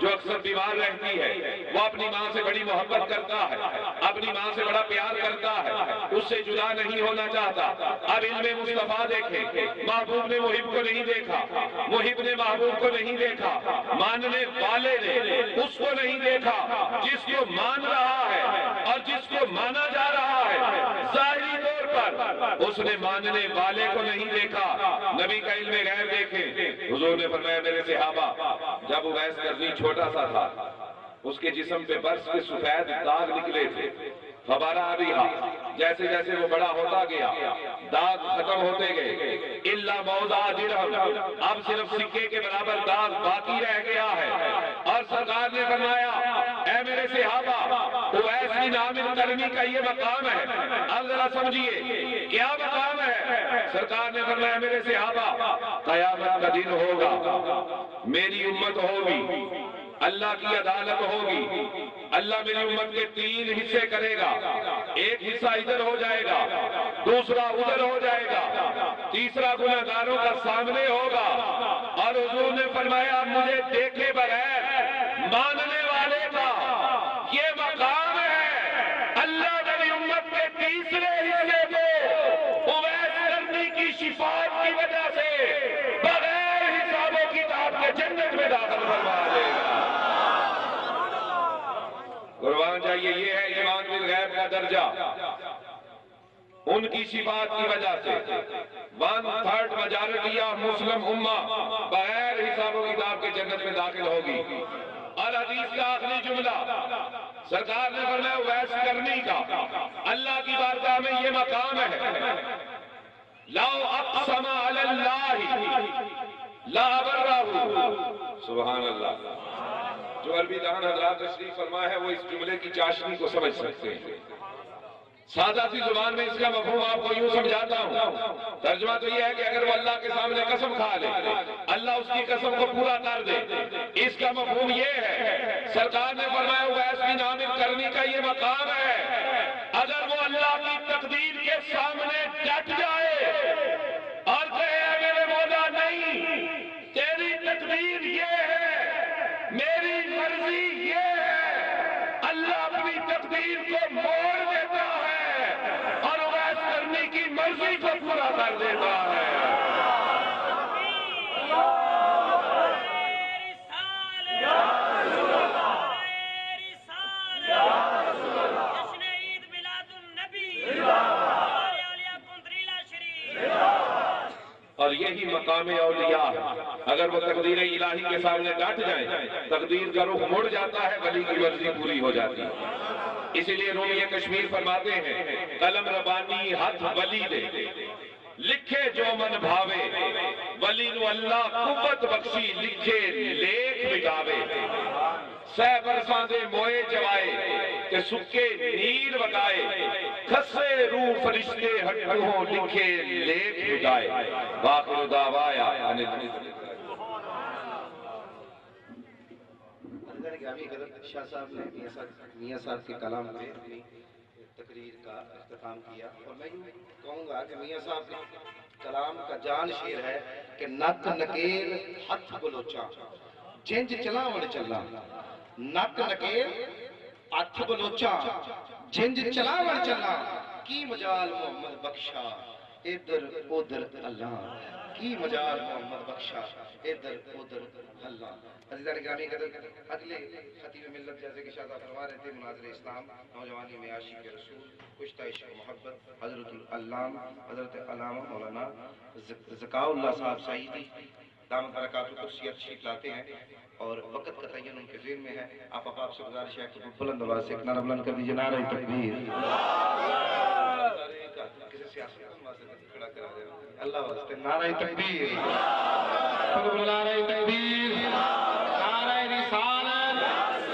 جو اکثر بیمار رہتی ہے، وہ اپنی ماں سے بڑی محبت کرتا ہے، اپنی ماں سے بڑا پیار کرتا ہے، اس سے جدا نہیں ہونا چاہتا۔ اب علم مصطفیٰ دیکھیں، محبوب نے محب کو نہیں دیکھا، محب نے محبوب کو نہیں دیکھا، ماننے والے نے اس کو نہیں دیکھا جس کو مان رہا ہے اور جس کو مانا جا رہا ہے۔ ظاہری طور پر اس نے ماننے والے کو نہیں دیکھا۔ نبی کا علم غیب دیکھیں، حضور نے فرمایا میرے صحابہ، جب اویس قرنی چھوٹا سا تھا، اس کے جسم پہ برس کے سفید داغ نکلے تھے، فبرأ بہا، جیسے جیسے وہ بڑا ہوتا گیا داغ ختم ہوتے گئے، الا موضع درہم، اب صرف سکے کے برابر داغ باقی رہ گیا ہے۔ اور سرکار نے فرمایا اے میرے صحابہ، اویس بن عامر قرنی کا یہ مقام ہے، اب ذرا سمجھیے کیا مقام ہے۔ سرکار نے فرمایا میرے صحابہ، قیامت کا دن ہوگا، میری امت ہوگی، اللہ کی عدالت ہوگی، اللہ میری امت کے 3 حصے کرے گا، ایک حصہ ادھر ہو جائے گا، دوسرا ادھر ہو جائے گا، تیسرا گنہگاروں کا سامنے ہوگا۔ اور حضور نے فرمایا مجھے دیکھے بغیر ماننے والے کا یہ مقام ہے، اللہ میری امت کے تیسرے حصے کو اویس قرنی کی شفاعت کی وجہ سے بغیر حساب و کتاب کے جنت میں داخل فرما دے گا۔ قربان جائیے، یہ ہے ایمان بالغیب کا درجہ۔ ان کی شفاعت کی وجہ سے 1/3 میجارٹی آف مسلم امہ بغیر حساب و کتاب کے جنت میں داخل ہوگی۔ اور حدیث کا آخری جملہ سرکار نے فرمایا اویس قرنی کا اللہ کی بارگاہ میں یہ مقام ہے، لو اقسم علی اللہ لابرہ، سبحان اللہ۔ جو عربی دان حضرات تشریف فرما ہے وہ اس جملے کی چاشنی کو سمجھ سکتے ہیں۔ سادہ سی زبان میں اس کا مفہوم آپ کو یوں سمجھاتا ہوں، ترجمہ تو یہ ہے کہ اگر وہ اللہ کے سامنے قسم کھا لے، اللہ اس کی قسم کو پورا کر دے۔ اس کا مفہوم یہ ہے، سرکار نے فرمایا اویس بن عامر قرنی کا یہ مقام ہے، اگر وہ اللہ کی تقدیر کے سامنے ڈٹ جائے اور کہے اے میرے مولا نہیں، تیری تقدیر یہ ہے، میری مرضی یہ ہے، اللہ اپنی تقدیر کو موڑ دیتا ہے اور اویس قرنی کی مرضی کو پورا کر دیتا ہے۔ اور یہی مقام اولیاء ہے، اگر وہ تقدیر الہی کے سامنے ڈٹ جائیں، تقدیر کا رخ مڑ جاتا ہے، ولی کی مرضی پوری ہو جاتی ہے۔ اسی لیے رومی کشمیر فرماتے ہیں قلم ربانی ہاتھ ولی دے، لکھے جو من بھاوے، ولی نو اللہ قوت بخشی، لکھے لیکھ مٹاوے، سہ برساں دے موئے جوائے کہ سکے نیل وگائے، کھسے روح فرشتے ہٹھوں لکھے لیکھ مٹائے۔ باخر دعوایا شاہ صاحب نے میاں صاحب کے کلام پہ اپنی تقریر کا اختتام کیا، اور میں یوں کہوں گا کہ میاں صاحب کے کلام کا جان شیر ہے کہ نک نکیل ہتھ بلوچا جنج چلا وڑ چلا، نک نکیل ہتھ بلوچا جنج چلا وڑ چلا، کی مجال محمد بخشا ادھر ادھر اللہ، کی مجال محمد بخشا ادھر ادھر اللہ۔ عزیزان گرامی قدر، اگلے خطیب ملت جیسے کہ شاہ صاحب فرما رہے تھے، مناظر اسلام، نوجوانی میں عاشق رسول، کشتہ عشق محبت، حضرت العلامہ حضرت علامہ مولانا ذکاء اللہ صاحب سعیدی دامت برکاتہ قدسیہ تشریف لاتے ہیں، اور وقت کا تعین ان کے ذہن میں ہے۔ آپ سے گزارش ہے کہ بلند آواز سے ایک نعرہ بلند کر دیجیے، نعرہ تکبیر۔ کسی سیاسی کھڑا کرا دے اللہ واسطے، نعرہ تکبیر، نعرہ تکبیر، نعرہ رسالت،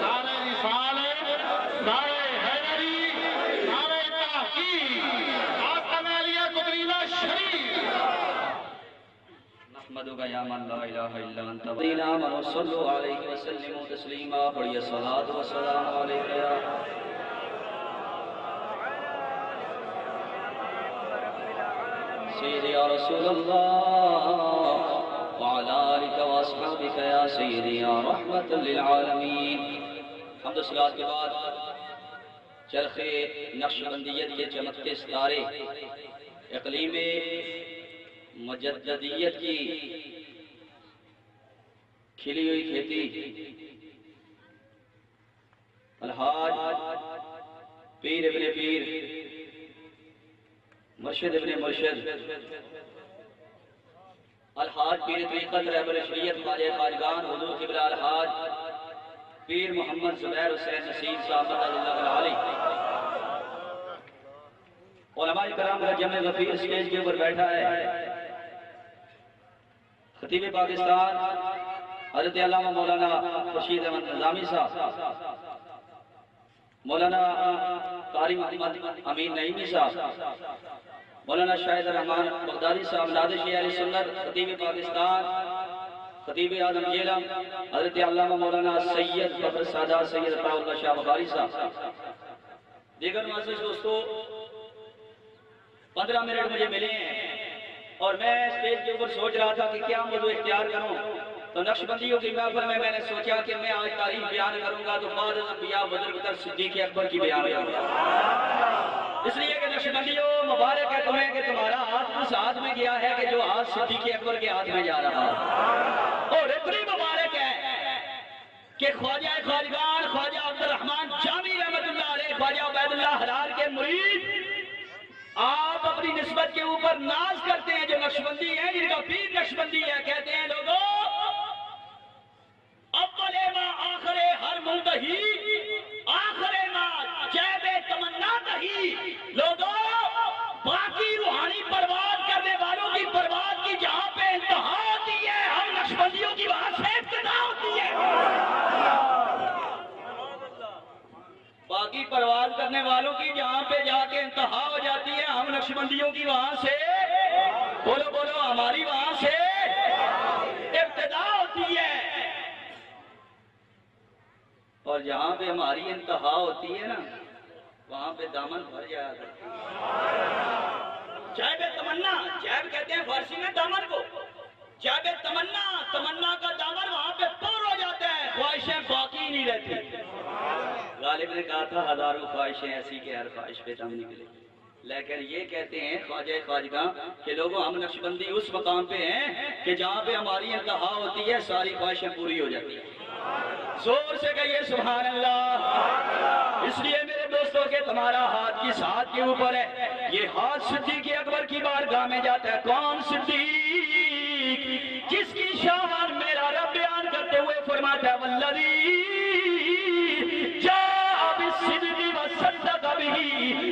نعرہ رسالت، نعرہ حیدری، نعرہ تحقیق، آقا علیہ قدریلہ شریف۔ نحمدک یا من لا الہ الا انت الذین آمنوا صلوا علیہ وسلموا تسلیما، پڑھیے صلاۃ و سلام علیک یا سیدی یا رسول اللہ وعلی آلک واصحابک بک یا سیدی یا رحمت للعالمین۔ حمد و صلوات کے بعد چرخ نقشبندیت کے چمکتے ستارے، اقلیم مجددیت کی کھلی ہوئی کھیتی، الحاج پیر ابن پیر، مرشد ابن مرشد، الحاج پیر طریقت رہبر شریعت خواجہ خواجگان حضور قبلہ الحاج پیر محمد زبیر حسین نصیر صاحب اللہ علیہ، علماء کرام کا جمع غفیر اسٹیج کے اوپر بیٹھا ہے، خطیب پاکستان حضرت علامہ مولانا خورشید احمد نظامی صاحب، مولانا قاری محمد امین نعیمی صاحب، مولانا شاہد الرحمان بغدادی صاحب نادشی اہل سنت، خطیب پاکستان، خطیب اعظم جیلم حضرت علامہ مولانا سید فخر سادات سید عطا اللہ شاہ بخاری صاحب، دیگر معزز دوستو 15 منٹ مجھے ملے ہیں اور میں اسٹیج کے اوپر سوچ رہا تھا کہ کیا موضوع اختیار کروں، تو نقشبندیوں کی محفل میں نے سوچا کہ میں آج تاریخ بیان کروں گا تو بعد انبیاء بزرگ تر صدیق اکبر کی بیان کروں گا، اس لیے کہ نقشبندیوں مبارک ہے تمہیں کہ تمہارا ہاتھ اس ہاتھ میں گیا ہے کہ جو ہاتھ صدیق اکبر کے ہاتھ میں جا رہا ہے، اور اتنی مبارک ہے کہ خواجہ خواجگان خواجہ عبد الرحمن جامی رحمت اللہ علیہ، خواجہ عبید اللہ حلال کے مرید، آپ اپنی نسبت کے اوپر ناز کرتے ہیں، جو نقشبندی ہیں جن کا پیر نقشبندی ہے، کہتے ہیں لوگوں اول ما آخر ہر منتہی آخر ما جیب تمنا دہی، لوگوں باقی روحانی پرواز کرنے والوں کی پرواز کی جہاں پہ انتہا ہوتی ہے، ہم نقشبندیوں کی وہاں سے ابتدا ہوتی ہے، باقی پرواز کرنے والوں کی جہاں پہ جا کے انتہا ہو جاتی ہے، ہم نقشبندیوں کی وہاں سے بولو بولو ہماری وہاں سے ابتدا ہوتی ہے، اور جہاں پہ ہماری انتہا ہوتی ہے نا وہاں پہ دامن بھر جایا کرتی ہے، جیب تمنا، جیب کہتے ہیں فارسی میں دامن کو، جیب تمنا، تمنا کا دامن وہاں پہ پر ہو جاتا ہے، خواہشیں باقی نہیں رہتی، غالب نے کہا تھا ہزاروں خواہشیں ایسی کہ ہر خواہش پہ دم نکلے، لیکن یہ کہتے ہیں خواجہ خواجگاں کہ لوگوں ہم نقشبندی اس مقام پہ ہیں کہ جہاں پہ ہماری انتہا ہوتی ہے ساری خواہشیں پوری ہو جاتی ہیں، زور سے کہیے سبحان اللہ، اس لیے میرے دوستوں کے تمہارا ہاتھ کس ہاتھ کے اوپر ہے، یہ ہاتھ صدیق اکبر کی بارگاہ میں جاتا ہے، کون صدیق جس کی شان میرا رب بیان کرتے ہوئے فرماتا ہے والذی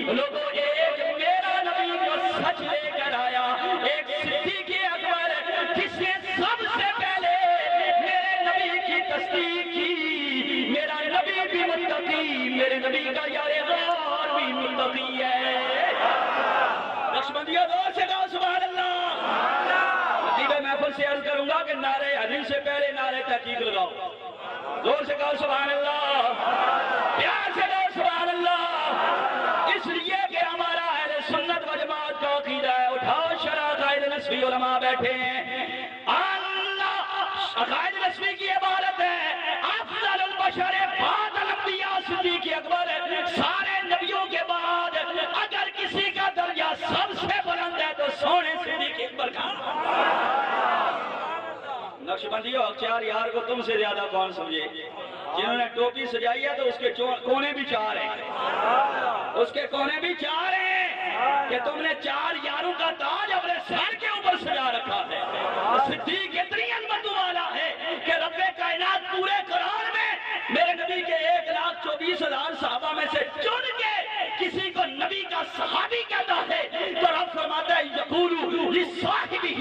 لوگوں ایک میرا نبی جو سچ لے کر آیا، ایک صدیق اکبر جس نے سب سے پہلے میرے نبی کی تصدیق کی، میرا نبی بھی متقی، میرے نبی کا یار غار بھی متقی ہے، نقشبندیوں دور سے کہو سبحان اللہ، خطیب محفل سے عرض کروں گا کہ نعرہ حضرت سے پہلے نعرہ تحقیق لگاؤ، زور سے کہو سبحان اللہ، پیار سے کہو سبحان اللہ، اس لیے کہ ہمارا اہل سنت و جماعت کا عقیدہ ہے، اٹھاؤ شرع قائد نسبی علماء بیٹھے ہیں، اللہ قائد نسبی کی عبارت ہے افضل البشر بعد الانبیاء صدیق اکبر، سارے نبیوں کے بعد اگر کسی کا درجہ سب سے بلند ہے تو سونے صدیق اکبر کا، نقشبندیوں اختیار یار کو تم سے زیادہ کون سمجھے، جنہوں نے ٹوپی سجائی ہے تو اس کے کونے بھی چار ہیں، اس کے کونے بھی چار ہیں کہ تم نے چار یاروں کا تاج اپنے سر کے اوپر سجا رکھا ہے، صدیق اتنی عظمت والا ہے کہ رب کائنات پورے قرآن میں میرے نبی کے 1,24,000 صحابہ میں سے چن کے کسی کو نبی کا صحابی کہتا ہے تو رب فرماتا ہے یقولو لصاحبہ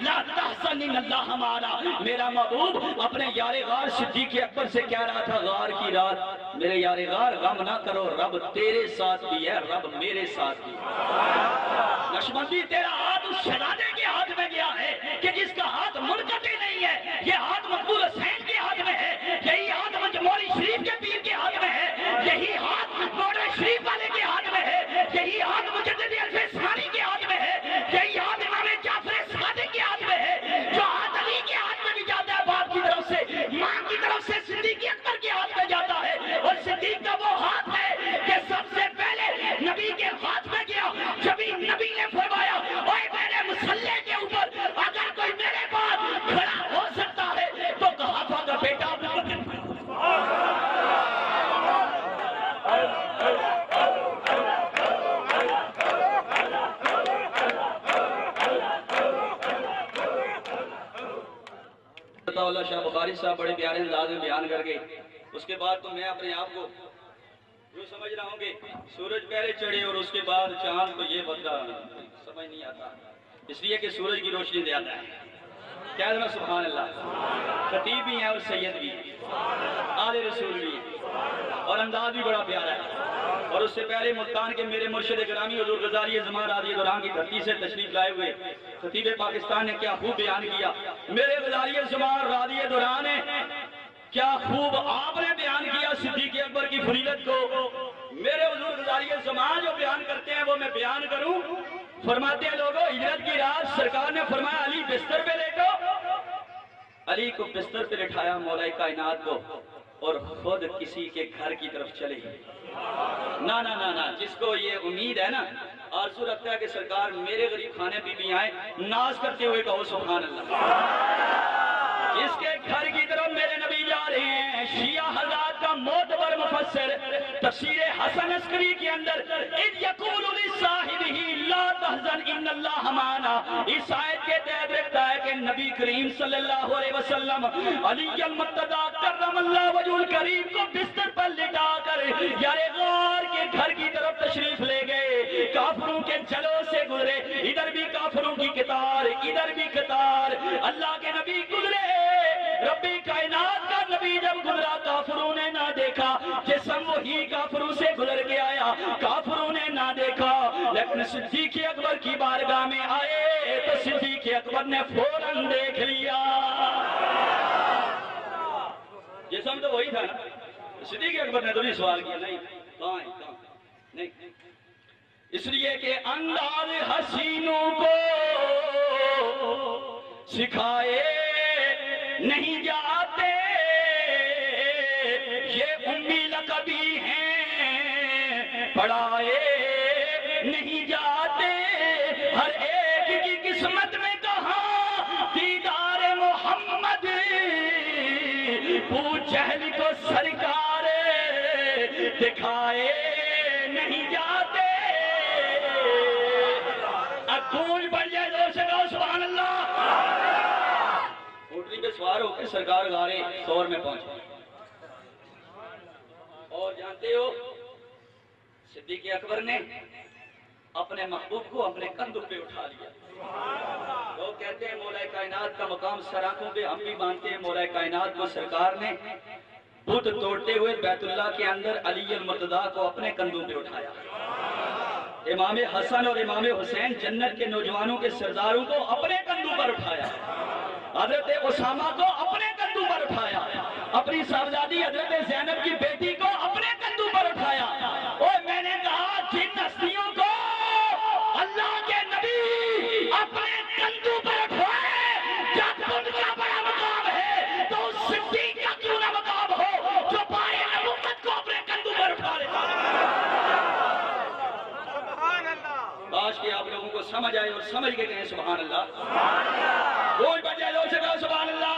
لا تحزن ان اللہ ہمارا، میرا محبوب اپنے یار غار صدیق اکبر سے کہہ رہا تھا غار کی رات میرے یار غار غم نہ کرو، رب تیرے ساتھ بھی ہے، رب میرے ساتھ بھی ہے، نقشبندی تیرا ہاتھ اس شہزادے کے ہاتھ میں گیا ہے کہ جس کا ہاتھ منقطع نہیں ہے، یہ ہاتھ مقبول حسین کے ہاتھ میں ہے، یہی ہاتھ مولوی شریف کے پیر کے ہاتھ میں ہے، یہی ہاتھ مولوی شریف والے کے ہاتھ میں ہے، یہی ہاتھ مجدد الفسانی کے ہاتھ میں ہے، یہی ہاتھ امام جعفر صادق کے ہاتھ میں ہے، جو ہاتھ علی کے ہاتھ میں بھی جاتا ہے باپ کی طرف سے اللہ شاہ بخاری صاحب بڑے پیارے انداز میں بیان کر گئے. اس کے بعد تو میں اپنے آپ کو جو سمجھ رہا ہوں کہ سورج پہلے چڑھے اور اس کے بعد چاند، تو یہ بدلا سمجھ نہیں آتا، اس لیے کہ سورج کی روشنی زیادہ ہے. کہہ دینا سبحان اللہ. خطیب بھی ہیں اور سید بھی ہیں، آل رسول بھی ہیں، اور انداز بھی بڑا پیارا ہے. اور اس سے پہلے ملتان کے میرے مرشد گرامی حضور غزالی زمان رادی دوران کی دھرتی سے تشریف لائے ہوئے خطیب پاکستان نے کیا خوب بیان کیا. میرے غزالی زمان رادی دوران نے کیا خوب آپ نے بیان کیا صدیق اکبر کی فضیلت کو. میرے حضور غزالی زمان جو بیان کرتے ہیں وہ میں بیان کروں. فرماتے ہیں لوگوں، ہجرت کی رات سرکار نے فرمایا علی بستر پہ لیٹو. علی کو بستر پہ لٹھایا مولا کائنات کو، اور خود کسی کے گھر کی طرف چلے. نا نا نا نا، جس کو یہ امید ہے نا، آرزو رکھتا ہے کہ سرکار میرے غریب خانے بی بی آئیں، ناز کرتے ہوئے کہو سبحان اللہ. جس کے گھر کی طرف میرے نبی جا رہے ہیں، شیعہ حضرات کا معتبر مفسر تفسیر حسن عسکری کے اندر اذ یقول لصاحبہ لا تحزن ان اللہ معنا، اس آیت کے تحت رکھتا ہے کہ نبی کریم صلی اللہ علیہ وسلم علی المرتضی کرم اللہ وجہ الکریم کو بستر پر لٹا کر یار غار کے گھر کی طرف تشریف لے گئے. کافروں کے جلوں سے گزرے، ادھر بھی کافروں کی قطار، ادھر بھی قطار. اللہ کے نبی گزرے، ربی کائنات کا نبی جب گزرا کافروں نے نہ دیکھا، جسم وہی کافروں سے گزر کے آیا، کافروں نے نہ دیکھا. لیکن صدیق اکبر کی بارگاہ میں آئے تو صدیق اکبر نے فوراً دیکھ لیا. جسم تو وہی تھا نا. صدیق اکبر نے تو نہیں سوال کیا، نہیں کہاں ہے کہاں نہیں، اس لیے کہ انداز حسینوں کو سکھائے نہیں جاتے، یہ امی لقبی ہیں پڑھائے نہیں جاتے. ہر ایک کی قسمت میں کہاں دیدار محمد، ابو جہل کو سرکار دکھائے نہیں جاتے. اب گونج بڑھ جائے زور سے کہو سبحان اللہ. اونٹنی پہ سوار ہو کے سرکار غارے سور میں پہنچے، اور جانتے ہو صدیق اکبر نے اپنے محبوب کو اپنے کندھوں پہ اٹھا لیا. لوگ کہتے ہیں مولا کائنات کا مقام سر آنکھوں پہ، ہم بھی مانتے ہیں مولا کائنات کو سرکار نے بت توڑتے ہوئے بیت اللہ کے اندر علی المرتضی کو اپنے کندھوں پہ اٹھایا. امام حسن اور امام حسین جنت کے نوجوانوں کے سرداروں کو اپنے کندھوں پر اٹھایا. حضرت اسامہ کو اپنے کندھوں پر اٹھایا، اپنی صاحبزادی حضرت زینب کی بیٹی کو اپنے کندھوں پر اٹھایا. اور میں نے کہا جن ہستیوں کو اللہ کے نبی اپنے کندھوں پر اٹھائے، جب ان کا بڑا مقام ہے تو اس صدیق کا کیوں نہ مقام ہو جو پائے نبوت کو اپنے کندھوں پر اٹھا لیتا. کاش کہ آپ لوگوں کو سمجھ آئے اور سمجھ کے کہیں سبحان اللہ. کوئی بجے لوگ سے کہو سبحان اللہ.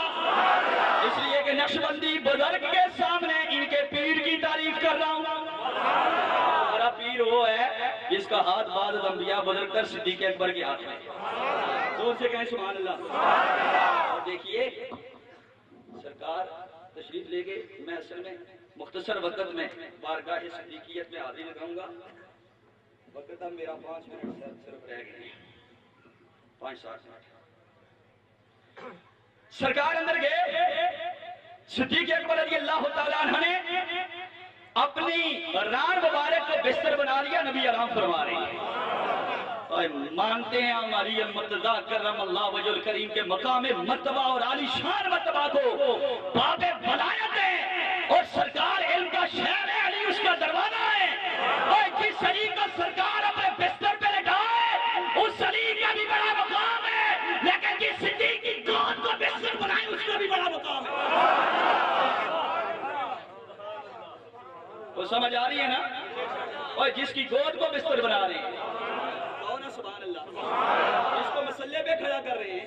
اس لیے کہ نقشبندی بزرگ کے سامنے ان کے پیر کی تعریف کر رہا ہوں. ہمارا پیر وہ ہے جس کا ہاتھ بعد انبیاء بدل کر صدیق اکبر کے ہاتھ میں. زور سے کہیں سبحان اللہ. اور دیکھیے سرکار تشریف لے گئے. میں اصل میں مختصر وقت میں بارگاہ صدیقیت میں حاضری لگاؤں گا. وقت اب میرا 5 منٹ صرف رہ گئے، 5-7 منٹ. سرکار اندر گئے، صدیق اکبر رضی اللہ تعالیٰ عنہ نے اپنی ران مبارک کو بستر بنا لیا. نبی آرام فرما رہے ہیں. مانتے ہیں ہم علی المرتضی کرم اللہ وجہ الکریم کے مقام مرتبہ اور عالی شان مرتبہ کو باب ولایت ہے، اور سرکار علم کا شہر ہے، علی اس کا دروازہ ہے. اور جس علی کا سرکار اپنے بستر پہ لٹائے اس علی کا بھی بڑا مقام ہے، لیکن جس صدیق کی گود کو بستر بنائے اس کا بھی بڑا مقام ہے. وہ سمجھ آ رہی ہے نا؟ اور جس کی گود کو بستر بنا رہے ہیں، سبحان اللہ، جس کو مسلح پہ کھڑا کر رہے ہیں.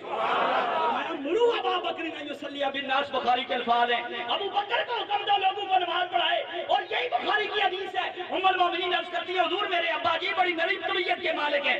مرو ابا بکر یصلی بالناس، بخاری کے الفاظ ہیں. ابو بکر کو حکم دو لوگوں کو نماز پڑھائے، اور یہی بخاری کی حدیث ہے. ام المومنین عرض کرتی ہے حضور میرے ابا جی بڑی نرم طبیعت کے مالک ہیں.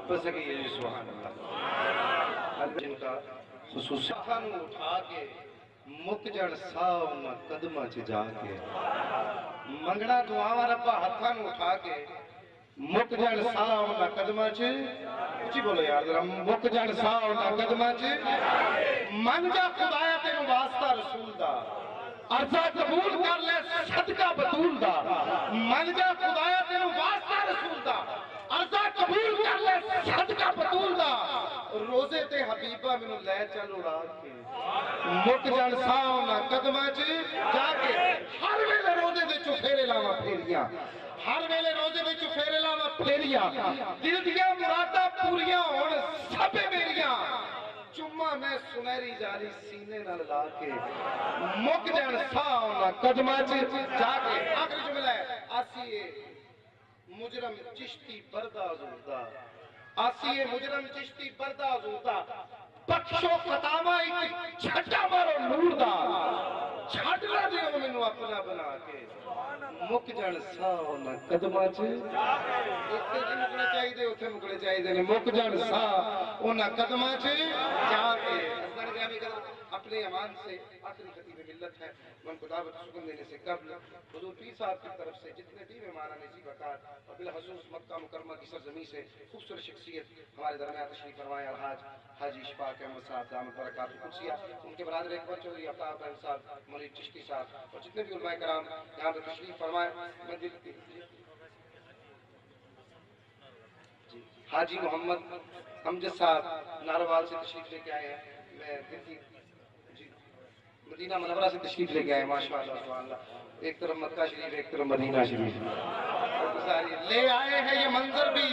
محبت سے کہیے سبحان اللہ. جن کا خصوصی ہاتھوں اٹھا کے مک جان ساؤ نہ قدمہ چ جا کے منگنا دعا ربا ہاتھوں اٹھا کے مک جان ساؤ نہ قدمہ چ اچھی بولو یار ذرا مک جان ساؤ نہ قدمہ چ من جا خدایا تینوں واسطہ رسول دا عرضہ قبول کر لے صدقہ بطول دا من جا خدایا تینوں واسطہ رسول دا عرضہ قبول کر لے صدقہ بطول دا روزے تے حبیبہ منو لے چل اڑا کے مک جان ساؤ نہ قدمہ چ جا کے ہر ویلے روزے دے چو پھیرے لاواں پھیریاں ہر ویلے روزے دے چو پھیرے لاواں پھیریاں دل دیاں مراداں پوریاں ہون سبے میریاں چمہ میں سنہری جاری سینے نہ لا کے مک جان ساؤ نہ قدمہ چ جا کے آخری جملہ ہے آسیے مجرم چشتی بردہ زوردہ آسیے مجرم چشتی بردہ زوردہ بخشو خطامہ ایک چھٹا مارو نور دا چھٹنا دیو منو اپنا بنا کے مک جان ساؤ نہ قدمہ چ اتنے جی مکڑے چاہی دے اتنے مکڑے چاہی دے مک جان ساؤ نہ قدمہ چ جا کے اپنے امان سے آخری خطیب ملت ہے من کو دعوت سکن دینے سے قبل حضور پیر صاحب کی طرف سے جتنے بھی مہمانان نزیب وقات اور بالخصوص مکہ مکرمہ کی سرزمین سے خوبصورت شخصیت ہمارے درمیان تشریف فرمائے الحاج حاجی اشفاق احمد صاحب دامت برکات القدسیہ ان کے برادر اکبر چودھری آفتاب بہن صاحب منیر چشتی صاحب اور جتنے بھی علماء کرام یہاں پہ تشریف فرمائے میں دل حاجی محمد امجد صاحب ناروال سے تشریف لے کے آئے ہیں میں دل کی مدینہ منورہ سے تشریف لے کے آئے ماشاءاللہ سبحان اللہ ایک طرف مکہ شریف ایک طرف مدینہ شریف لے آئے ہیں یہ منظر بھی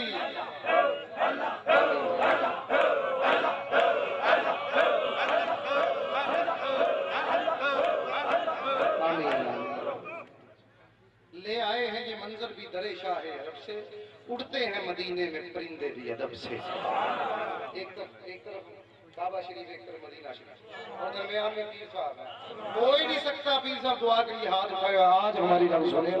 لے آئے ہیں یہ منظر بھی در شاہ عرب سے اڑتے ہیں مدینے میں پرندے بھی ادب سے ایک طرف کعبہ شریف ایک طرف مدینہ شریف اور درمیان میں پیر صاحب ہے کوئی نہیں سکتا پیر صاحب دعا کے لیے ہاتھ اٹھائے آج ہماری رب سنے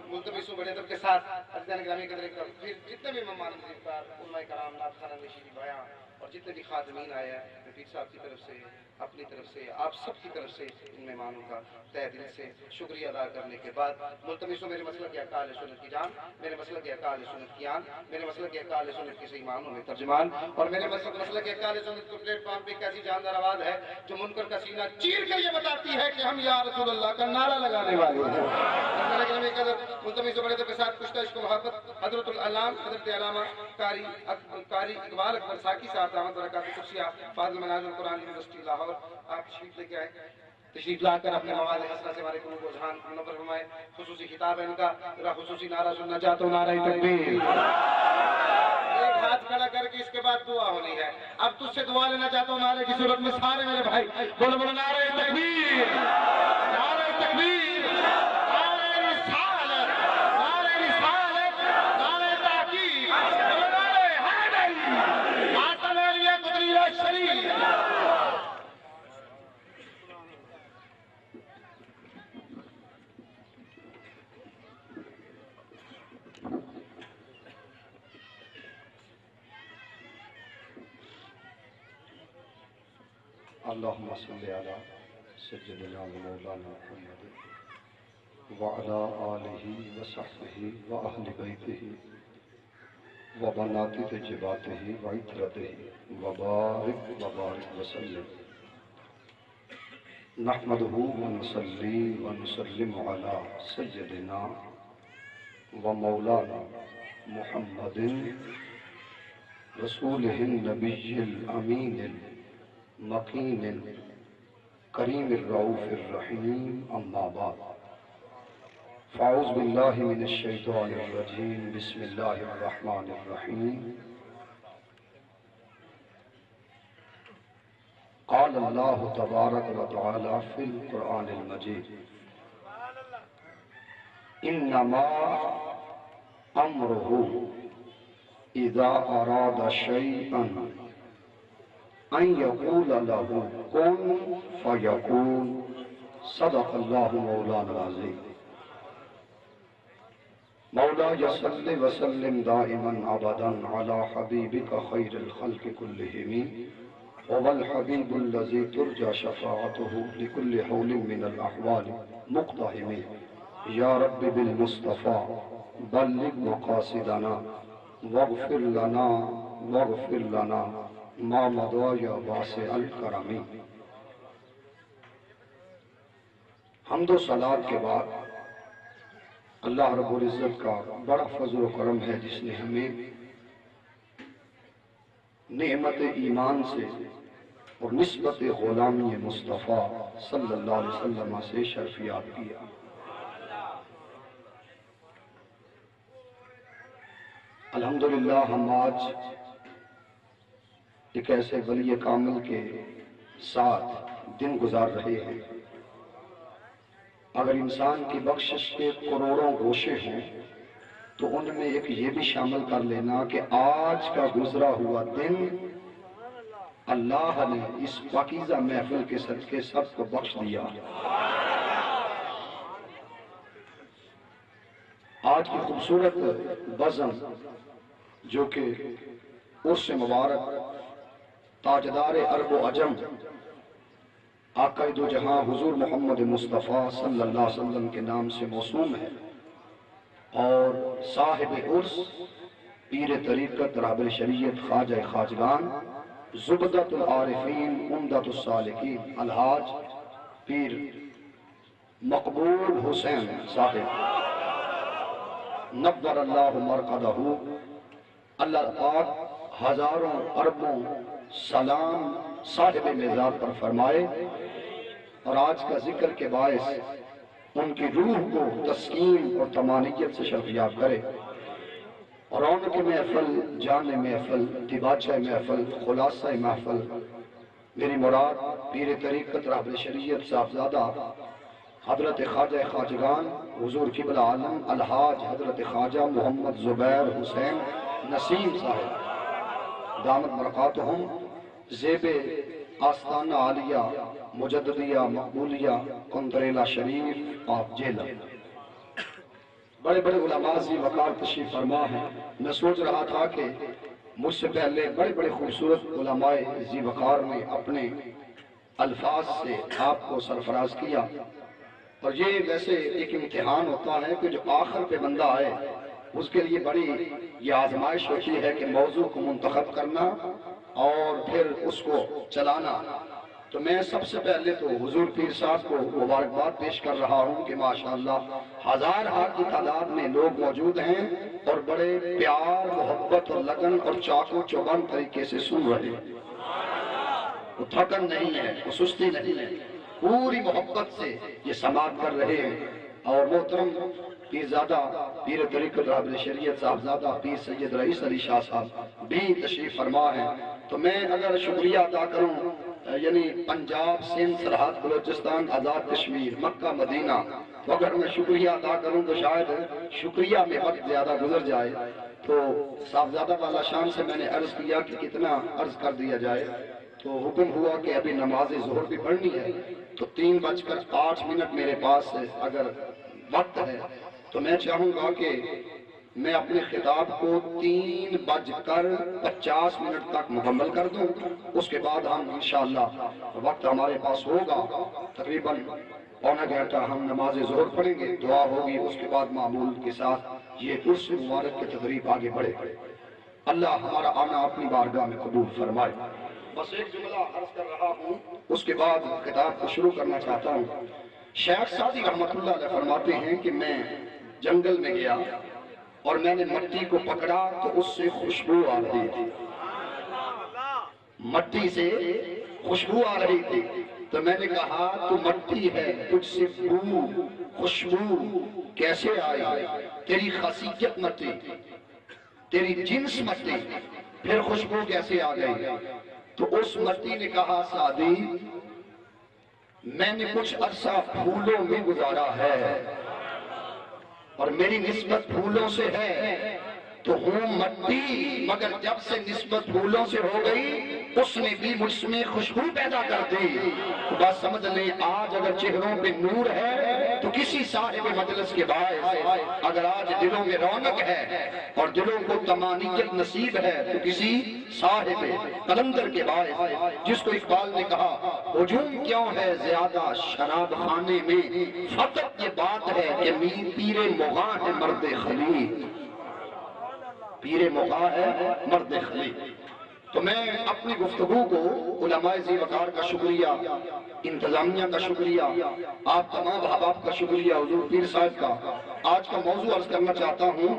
ملتمسوں بڑے ادب کے ساتھ عزیزان گرامی قدر پھر جتنے بھی مہمان نزیبدار علماء کرام نعت خانہ نشین بیان اور جتنے بھی خادمین آئے ہیں میں پیر صاحب کی طرف سے اپنی طرف سے آپ سب کی طرف سے ان مہمانوں کا تہ دل سے شکریہ ادا کرنے کے بعد ملتمسوں میرے مسلک اہل سنت کی جان میرے مسلک اہل سنت کی آن میرے مسلک اہل سنت کے صحیح معنوں میں ترجمان اور میرے مسلک اہل سنت کو پلیٹ فارم پہ ایک ایسی جاندار آواز ہے جو منکر کا سینہ چیر کے یہ بتاتی ہے کہ ہم یا رسول اللہ کا نعرہ لگانے والے ہیں ملتمسوں بڑے کے ساتھ کچھ عشق و محبت حضرت العلام حضرت علامہ قاری اقبال اکبر ساکی صاحب دامت برکات القدسیہ فاضل مناظر قرآن یونیورسٹی لاہور آپ تشریف لے کے آئے تشریف لا کر اپنے مواد حسنہ سے ہمارے قلوب و اذہان منور فرمائے خصوصی خطاب ہے ان کا ذرا خصوصی نعرہ سننا چاہتا ہوں نعرہ تکبیر ایک ہاتھ کھڑا کر کے اس کے بعد دعا ہونی ہے اب تجھ سے دعا لینا چاہتا ہوں نعرے کی صورت میں سارے میرے بھائی بولو بولو نعرہ تکبیر نعرہ تکبیر اللهم صل على سيدنا ومولانا محمد وعلى آله وصحبه وأهل بيته وبنات تجباته وعترته وبارك وسلم نحمده ونصلي ونسلم على سيدنا ومولانا محمد رسوله النبي الأمين مقیم کریم الرؤوف الرحیم اما بعد فاعوذ باللہ من الشیطان الرجیم بسم اللہ الرحمن الرحیم قال اللہ تبارک و تعالی فی القرآن المجید انما امرہ اذا اراد شیئا ان یقول له کن فیکون صدق اللہ مولانا العظیم مولا صل وسلم دائما ابدا على حبيبك خير الخلق كلهم هو الحبيب الذي ترجى شفاعته لكل حول من الاحوال مقتحم يا رب بالمصطفى بلغ مقاصدنا واغفر لنا ما مضى يا واسع الكرم. حمد و صلات کے بعد اللہ رب العزت کا بڑا فضل و کرم ہے جس نے ہمیں نعمت ایمان سے اور نسبت غلامی مصطفیٰ صلی اللہ علیہ وسلم سے شرفیاب کیا. الحمدللہ ہم آج ایک ایسے ولی کامل کے ساتھ دن گزار رہے ہیں. اگر انسان کی بخشش کے کروڑوں گوشے ہیں تو ان میں ایک یہ بھی شامل کر لینا کہ آج کا گزرا ہوا دن اللہ نے اس پاکیزہ محفل کے صدقے سب کو بخش دیا. آج کی خوبصورت بزم جو کہ عرس مبارک تاجدار عرب و عجم آقا دو جہاں حضور محمد مصطفیٰ صلی اللہ علیہ وسلم کے نام سے موسوم ہے اور صاحب عرس پیر طریقت رہبر شریعت خواجہ خواجگان زبدت العارفین عمدت السالکین الحاج پیر مقبول حسین صاحب نبر اللہ مرقدہ اللہ پاک ہزاروں اربوں سلام صاحب مزار پر فرمائے اور آج کا ذکر کے باعث ان کی روح کو تسکین اور طمانینت سے شرفیاب کرے اور رونق محفل جان محفل دباچہ محفل خلاصہ محفل میری مراد پیر طریقت رہبر شریعت صاحبزادہ حضرت خواجہ خواجگان حضور قبلہ عالم الحاج حضرت خواجہ محمد زبیر حسین نسیم صاحب دامت برکاتہم زیب آستانہ عالیہ مجددیہ مقبولیہ کنتریلہ شریف آپ جیلہ. بڑے بڑے علماء ذی وقار تشریف فرما ہیں. میں سوچ رہا تھا کہ مجھ سے پہلے بڑے بڑے خوبصورت علماء ذی وقار نے اپنے الفاظ سے آپ کو سرفراز کیا اور یہ ویسے ایک امتحان ہوتا ہے کہ جو آخر پہ بندہ آئے اس کے لیے بڑی یہ آزمائش ہوتی ہے کہ موضوع کو منتخب کرنا اور پھر اس کو چلانا. تو میں سب سے پہلے تو حضور پیر صاحب کو مبارکباد پیش کر رہا ہوں کہ ماشاءاللہ ہزار کی تعداد میں لوگ موجود ہیں اور بڑے پیار محبت اور لگن اور چاق و چوبند طریقے سے سن رہے ہیں. وہ تھکن نہیں ہے, وہ سستی نہیں ہے, پوری محبت سے یہ سماعت کر رہے ہیں. اور محترم پیرزادہ پیر طریقت رہبر شریعت صاحبزادہ پیر سید رئیس علی شاہ صاحب بھی تشریف فرما ہیں. تو میں اگر شکریہ ادا کروں یعنی پنجاب سندھ سرحد بلوچستان آزاد کشمیر مکہ مدینہ تو اگر میں شکریہ ادا کروں تو شاید شکریہ میں وقت زیادہ گزر جائے. تو صاحبزادہ والا شان سے میں نے عرض کیا کہ کتنا عرض کر دیا جائے تو حکم ہوا کہ ابھی نماز ظہر بھی پڑھنی ہے تو 3:08 میرے پاس اگر وقت ہے تو میں چاہوں گا کہ میں اپنے خطاب کو 3:50 تک مکمل کر دوں. اس کے بعد ہم انشاءاللہ وقت ہمارے پاس ہوگا تقریباً پونا گھنٹہ ہم نماز ظہر پڑھیں گے, دعا ہوگی, اس کے بعد معمول کے ساتھ یہ عرس مبارک کی تقریب آگے بڑھے. اللہ ہمارا آنا اپنی بارگاہ میں قبول فرمائے. بس ایک جملہ عرض کر رہا ہوں اس کے بعد خطاب کو شروع کرنا چاہتا ہوں. شیخ سعدی رحمت اللہ علیہ فرماتے ہیں کہ میں جنگل میں گیا اور میں نے مٹی کو پکڑا تو اس سے خوشبو آ رہی تھی, مٹی سے خوشبو آ رہی تھی. تو میں نے کہا تو مٹی ہے, تجھ سے بو خوشبو کیسے آئی؟ تیری خاصیت مٹی, تیری جنس مٹی, پھر خوشبو کیسے آ گئی؟ تو اس مٹی نے کہا سعدی میں نے کچھ عرصہ پھولوں میں گزارا ہے اور میری نسبت پھولوں سے ہے تو ہوں مٹی, مگر جب سے نسبت پھولوں سے ہو گئی اس نے بھی مجھ میں خوشبو پیدا کر دی. تو بس سمجھ لیں آج اگر چہروں پہ نور ہے تو کسی صاحب مجلس کے باعث. اگر آج دلوں میں رونق ہے اور دلوں کو طمانینت نصیب ہے تو کسی صاحب قلندر کے باعث. جس کو اقبال نے کہا ہجوم کیوں ہے زیادہ شراب خانے میں، فقط یہ بات ہے کہ پیر مغاں ہے مرد خلیل. پیر مغاں ہے مرد خلیل. تو میں اپنی گفتگو کو علماء ذی وقار کا شکریہ، انتظامیہ کا شکریہ، آپ تمام احباب کا شکریہ، حضور پیر صاحب کا. آج کا موضوع عرض کرنا چاہتا ہوں.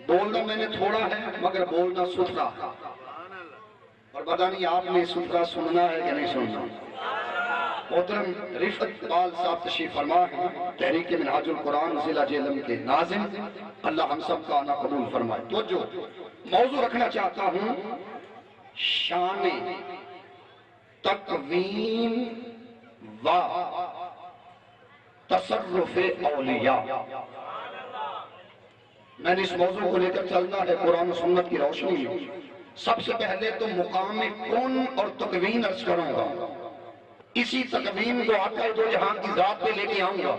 بولنا میں نے تھوڑا ہے مگر بولنا ستھرا، اور پتہ نہیں آپ نے ستھرا سننا ہے کہ نہیں سننا. محترم رفعت اقبال صاحب تشریف فرما ہے، تحریک منہاج القرآن ضلع جہلم کے ناظم. اللہ ہم سب کا آنا قبول فرمائے. تو جو موضوع رکھنا چاہتا ہوں شان تکوین و تصرف اولیاء. میں نے اس موضوع کو لے کر چلنا ہے قرآن و سنت کی روشنی میں. سب سے پہلے تو مقام کون اور تکوین عرض کروں گا. اسی تکوین کو آقا دو جہاں کی ذات پہ لے کے آؤں گا.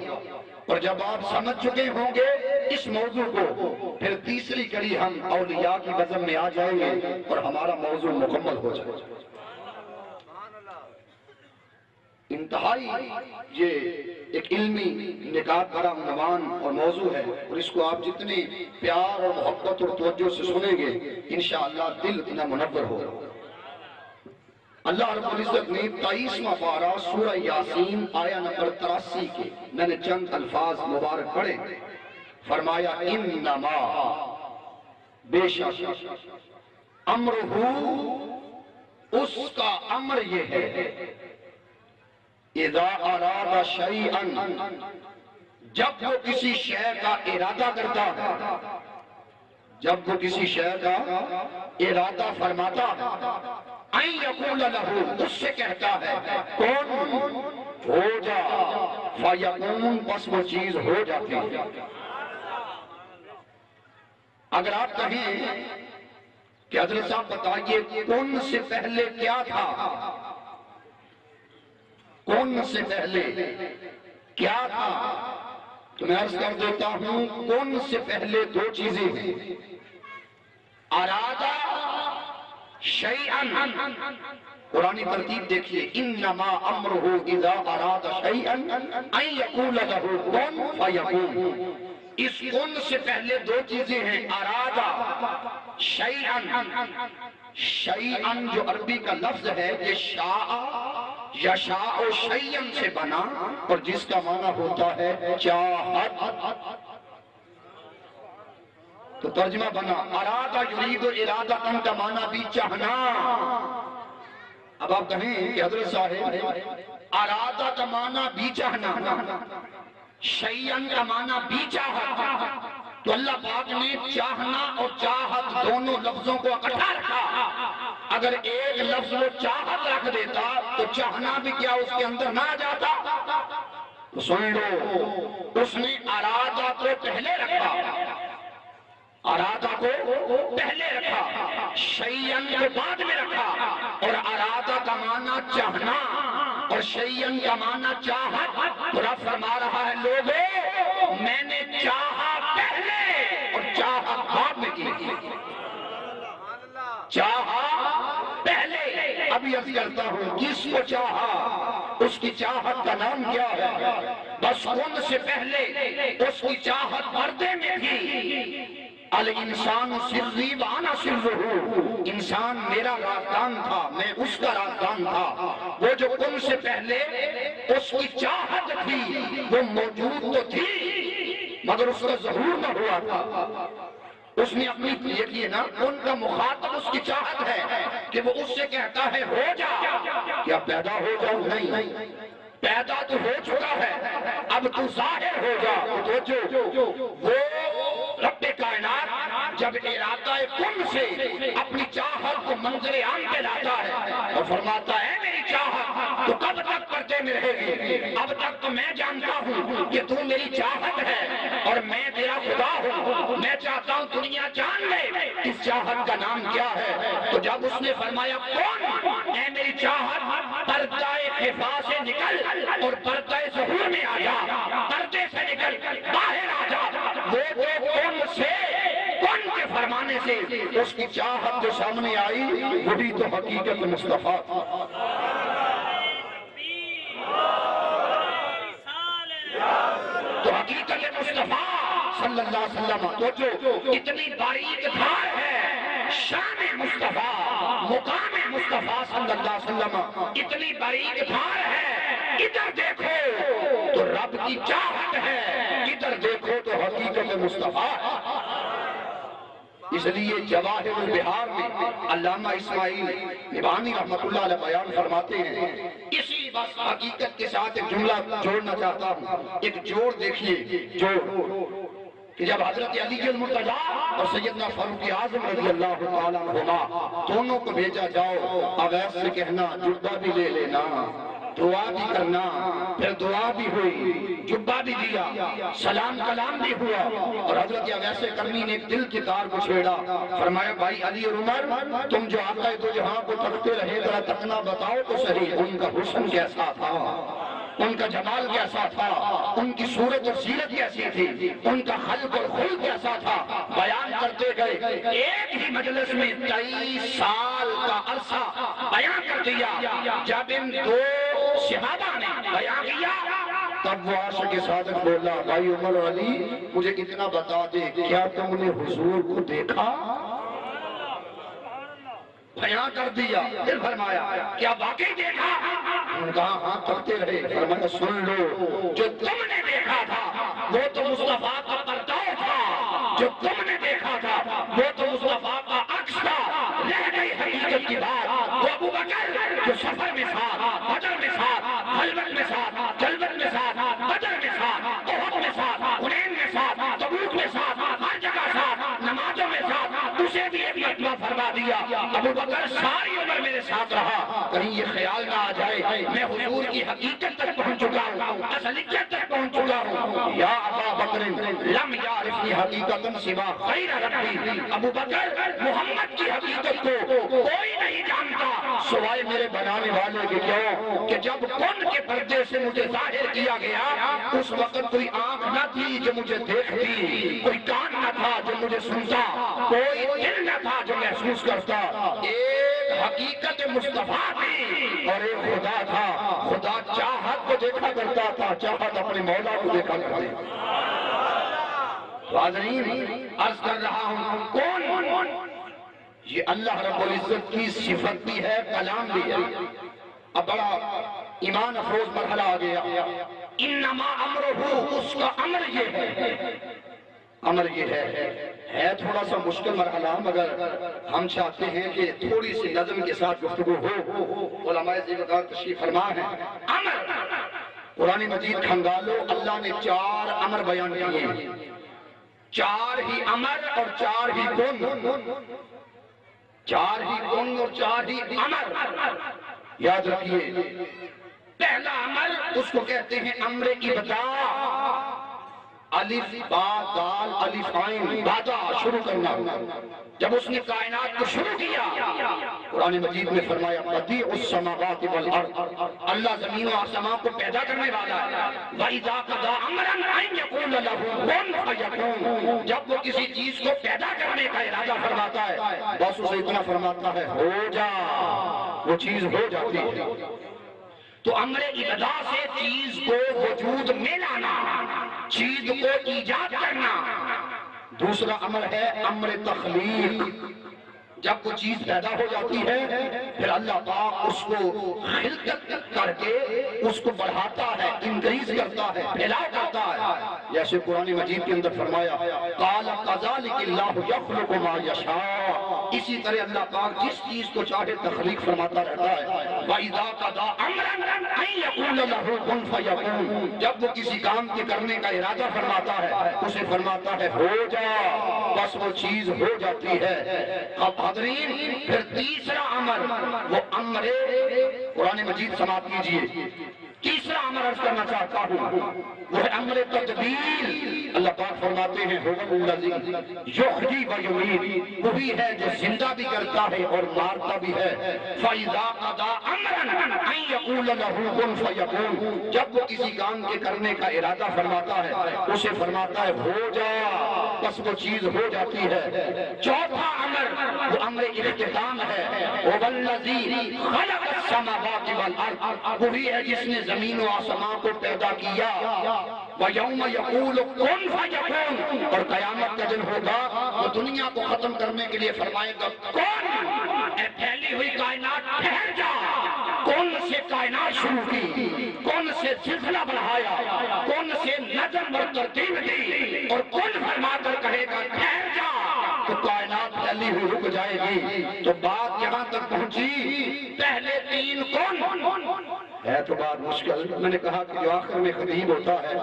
اور جب آپ سمجھ چکے ہوں گے اس موضوع کو، پھر تیسری کڑی ہم اولیاء کی بزم میں آ جائیں گے اور ہمارا موضوع مکمل ہو جائے گا. انتہائی یہ ایک علمی نکات بھرا عنوان اور موضوع ہے، اور اس کو آپ جتنے پیار اور محبت اور توجہ سے سنیں گے انشاءاللہ دل اتنا منور ہوگا. اللہ رب العزت نے 23واں پارہ سورہ یاسین آیہ نمبر 83 کے میں نے چند الفاظ مبارک پڑھے. فرمایا انما بے شک امرہ، اس کا امر یہ ہے، اذا اراد شیئا، جب وہ کسی شے کا ارادہ کرتا ہے، جب وہ کسی شے کا ارادہ فرماتا ہے، ان یقول لہو، اس سے کہتا ہے کون ہو جا، فیکون، پس وہ چیز ہو جاتی ہے. اگر آپ کہیں کہ حضرت صاحب بتائیے کون سے پہلے کیا تھا، کون سے پہلے کیا تھا، تو میں عرض کر دیتا ہوں کون سے پہلے دو چیزیں ہیں. ارادہ شیئن، قرآن ترتیب دیکھیے، انما امرہ اذا اراد شیئن ان یقول لہو کن فیکون. اس کن سے پہلے دو چیزیں ہیں، ارادہ شیئن. شیئن جو عربی کا لفظ ہے یہ شاء یشاء شیئن سے بنا، اور جس کا معنی ہوتا ہے چاہت. تو ترجمہ بنا ارادہ یرید ارادتن کا معنی بھی چاہنا. اب آپ کہیں کہ حضرت صاحب ارادہ کا معنی بھی چاہنا، شیئن کا معنی بھی چاہت، تو اللہ پاک نے چاہنا اور چاہت دونوں لفظوں کو اکٹھا رکھا. اگر ایک لفظ وہ چاہت رکھ دیتا تو چاہنا بھی کیا اس کے اندر نہ آ جاتا. تو سن لو، اس نے ارادہ کو پہلے رکھا، ارادہ کو پہلے رکھا، شیئن کو بعد میں رکھا. اور ارادہ کا معنی چاہنا اور شیئن کا معنی چاہت. تو رب فرما رہا ہے لوگوں میں نے چاہا پہلے اور چاہت بعد میں کی. چاہا پہلے. ابھی عرض کرتا ہوں جس کو چاہا اس کی چاہت کا نام کیا ہے. بس ان سے پہلے اس کی چاہت پردے میں تھی. الانسان سری وانا سرہ، انسان میرا رازدان تھا، میں اس کا رازدان تھا. وہ جو ان سے پہلے اس کی چاہت تھی وہ موجود تو تھی مگر اس کا ظہور نہ ہوا تھا. اس نے اپنی یہ نا ان کا مخاطب اس کی چاہت ہے کہ وہ اس سے کہتا ہے ہو جا. کیا پیدا ہو جاؤ؟ نہیں، پیدا تو ہو چکا ہے، اب تو ظاہر ہو جا. جو وہ رب کائنات جب ارادہ کن سے اپنی چاہت کو منظر عام پہ لاتا ہے اور فرماتا ہے میری چاہت، تو کب تک پردے میں رہے گی۔ اب تک تو میں جانتا ہوں کہ تو میری چاہت ہے اور میں تیرا خدا ہوں، میں چاہتا ہوں دنیا جان لے اس چاہت کا نام کیا ہے۔ تو جب اس نے فرمایا کون؟ اے میری چاہت، پردہ خفا سے نکل اور پردہ ظہور میں آ جا، پردے سے نکل باہر آ جا۔ وہ کون سے کون کے فرمانے سے اس کی چاہت جو سامنے آئی وہی تو حقیقت مصطفیٰ تھی۔ تو حقیقت مصطفیٰ صلی اللہ علیہ وسلم تو جو اتنی باریک دھار ہے، شان مصطفیٰ، مقام مصطفیٰ صلی اللہ علیہ وسلم اتنی باریک دھار ہے، ادھر دیکھو تو رب کی چاہت ہے، ادھر دیکھو تو حقیقت مصطفیٰ۔ اس لیے جواہر البحار میں علامہ اسماعیل نبھانی رحمت اللہ علیہ بیان فرماتے ہیں، اسی بس حقیقت کے ساتھ ایک جملہ جوڑنا چاہتا ہوں۔ ایک جوڑ دیکھیے، جوڑ کہ جب حضرت علی المرتضیٰ اور سیدنا فاروق اعظم رضی اللہ تعالیٰ عنہما دونوں کو بھیجا، جاؤ اویس سے کہنا جبہ بھی لے لینا، دعا بھی کرنا، پھر دعا بھی ہوئی، جبہ بھی دیا، سلام کلام بھی ہوا، اور حضرت اویس کرنی نے ایک دل کے تار کو چھیڑا، فرمایا بھائی علی اور عمر، تم جو آقا دو جہاں کو تکتے رہے ذرا تکنا بتاؤ تو صحیح، ان کا حسن کیسا تھا، ان کا جمال کیسا تھا، ان کی صورت اور سیرت کیسی تھی، ان کا خلق اور خلق کیسا تھا، بیان کرتے گئے۔ ایک ہی مجلس میں 23 سال کا عرصہ بیان کر دیا۔ جب ان دو صحابہ نے بیان کیا تب وہ عاشق صادق بولا، بھائی عمر اور علی مجھے کتنا بتا دے، کیا تم نے حضور کو دیکھا؟ بیان کر دیا، پھر فرمایا کیا واقعی دیکھا؟ کہا ہاں، تکتے رہے۔ فرمایا سن لو، جو تم نے دیکھا تھا وہ تو مصطفیٰ کا پردہ تھا، جو تم نے دیکھا تھا وہ تو مصطفیٰ کا عکس تھا، رہ گئی حقیقت کی بات۔ وہ ابو بکر جو سفر میں ساتھ، بدر میں ساتھ، خلوت میں ساتھ، جلوت میں ساتھ، بدر میں ساتھ، احد میں ساتھ، حنین میں ساتھ، تبوک میں ساتھ، ہر جگہ ساتھ، نمازوں میں ساتھ، اسے بھی ایک مرتبہ فرما دیا ابو بکر ساری عمر میرے ساتھ رہا، کہیں یہ خیال نہ آ جائے میں حضور کی حقیقت تک پہنچ چکا ہوں، اصلیت تک پہنچ چکا ہوں۔ یا ابا بکر لم یعرفنی حقیقتا سوا غیر ربی، ابو بکر محمد کی حقیقت کو کوئی نہیں جانتا سوائے میرے بنانے والے کے۔ کیوں کہ جب کن کے پردے سے مجھے ظاہر کیا گیا اس وقت کوئی آنکھ نہ تھی جو مجھے دیکھتی، کوئی کان نہ تھا جو مجھے سنتا، کوئی دل نہ تھا جو محسوس کرتا، ایک حقیقت مصطفیٰ تھی اور ایک خدا تھا۔ خدا چاہت کو دیکھا کرتا تھا، چاہت اپنے مولا کو دیکھا کرتے۔ تو حاضرین عرض کر رہا ہوں کون؟ یہ اللہ رب العزت کی صفت بھی ہے، کلام بھی ہے۔ اب بڑا ایمان افروز مرحلہ آ گیا، انما امرہ، اس کا امر یہ ہے، امر یہ ہے تھوڑا سا مشکل مرحلہ، مگر ہم چاہتے ہیں کہ تھوڑی سی نظم کے ساتھ گفتگو ہو۔ علماء زیبدار تشریف فرما ہے۔ امر قرآن مجید کھنگالو، اللہ نے 4 امر بیان کیے، 4 ہی امر اور 4 ہی کن، 4 ہی کن اور 4 ہی امر۔ یاد رکھیے پہلا امر اس کو کہتے ہیں امر ابتداء، الف با دال الف عین، بادا شروع کرنا۔ جب اس نے کائنات کو شروع کیا قرآن مجید میں فرمایا بدیع السماوات والارض، اللہ زمین و آسمان کو پیدا کرنے والا ہے۔ وَإِذَا قَضَىٰ أَمْرًا أَن يَقُولَ لَهُ كُن فَيَكُونُ، جب وہ کسی چیز کو پیدا کرنے کا ارادہ فرماتا ہے بس اسے اتنا فرماتا ہے ہو جا، وہ چیز ہو جاتی ہے۔ تو امر ابتداء سے چیز کو وجود میں لانا، چیز کو ایجاد کرنا۔ دوسرا امر ہے امر تخلیق، جب کوئی چیز پیدا ہو جاتی ہے پھر اللہ پاک اس کو خلقت کر کے اس کو بڑھاتا ہے، انکریز کرتا ہے، پھیلاؤ کرتا ہے۔ جیسے قرآن مجید کے اندر فرمایا قال كذلك الله يخلق ما يشاء، اسی طرح اللہ پاک جس چیز کو چاہے تخلیق فرماتا رہتا ہے۔ وَإِذَا قَضَىٰ أَمْرًا أَن يَقُولَ لَهُ كُن فَيَكُونُ، جب وہ کسی کام کے کرنے کا ارادہ فرماتا ہے اسے فرماتا ہے ہو جا، بس وہ چیز ہو جاتی ہے۔ اب حاضرین پھر تیسرا امر، وہ امر قرآن مجید سماعت کیجئے تیسرا امر عرض کرنا چاہتا ہوں وہ ہے امر تدبیر. اللہ پاک فرماتے ہیں هو الذی یحیی و یمیت، وہی ہے جو زندہ بھی کرتا ہے اور مارتا بھی ہے. فاذا قضى امرا ان یقول له کن فیکون، جب وہ کسی کام کے کرنے کا ارادہ فرماتا ہے اسے فرماتا ہے ہو جا، بس وہ چیز ہو جاتی ہے. چوتھا امر وہ امر اختتام ہے. هو الذی خلق السماوات والارض، وہی ہے جس نے زمین و آسمان کو پیدا کیا. وَيَوْمَ يَقُولُ كُن فَيَكُونُ، اور قیامت کا دن ہوگا وہ دنیا کو ختم کرنے کے لیے فرمائے گا کون، اے پھیلی ہوئی کائنات ٹھہر جا. کون سے کائنات شروع کی، کون سے سلسلہ بڑھایا، کون سے نظم اور ترتیب دی، اور کون فرما کر کہے گا ٹھہر جا تو کائنات پھیلی ہوئی رک جائے گی. تو بات یہاں تک پہنچی پہلے تین کون ہے تو بات مشکل. میں نے کہا کہ جو آخر میں خطیب ہوتا ہے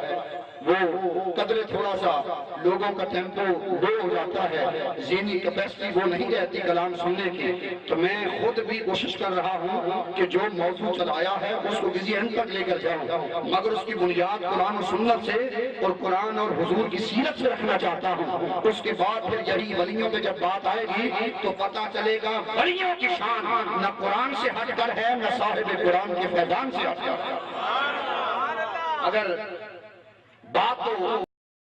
وہ قدر تھوڑا سا لوگوں کا ٹیمپو لو ہو جاتا ہے، ذہنی کیپیسٹی وہ نہیں رہتی کلام سننے کی. تو میں خود بھی کوشش کر رہا ہوں کہ جو موضوع چلایا ہے اس کو کسی اینڈ تک لے کر جاؤں، مگر اس کی بنیاد قرآن و سنت سے اور قرآن اور حضور کی سیرت سے رکھنا چاہتا ہوں. اس کے بعد پھر یہی ولیوں میں جب بات آئے گی تو پتہ چلے گا ولیوں کی شان نہ قرآن سے ہٹ کر ہے نہ صاحب قرآن کے فیضان سے ہٹ کر ہے. اگر بات تو